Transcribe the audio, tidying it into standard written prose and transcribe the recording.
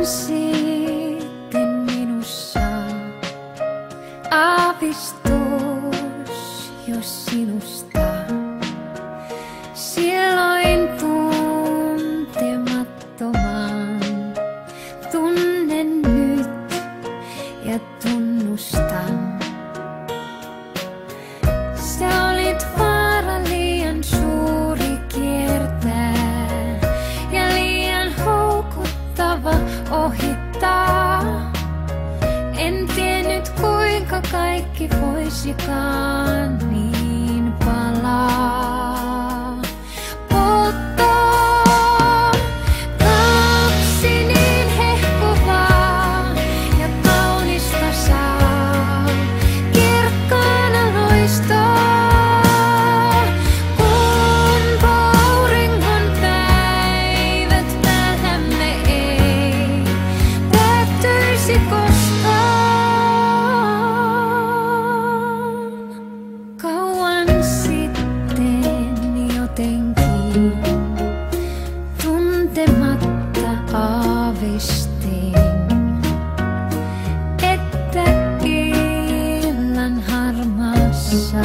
sitten minussa aavistus jos sinusta. Silloin tuntemattoman tunnen nyt ja tunnustan. Sä olit vaara liian suuri kiertää ja liian houkuttava ohittaa. En tiennyt kuinka kaikki voisikaan niin palaa. Polttaa kaksi niin hehkuvaa ja kaunista saa kirkkaana loistaa. Kun auringon päivät päällämme ei päättyisi koskaan. Kauan sitten jotenkin tuntematta aavistin, että illan harmaassa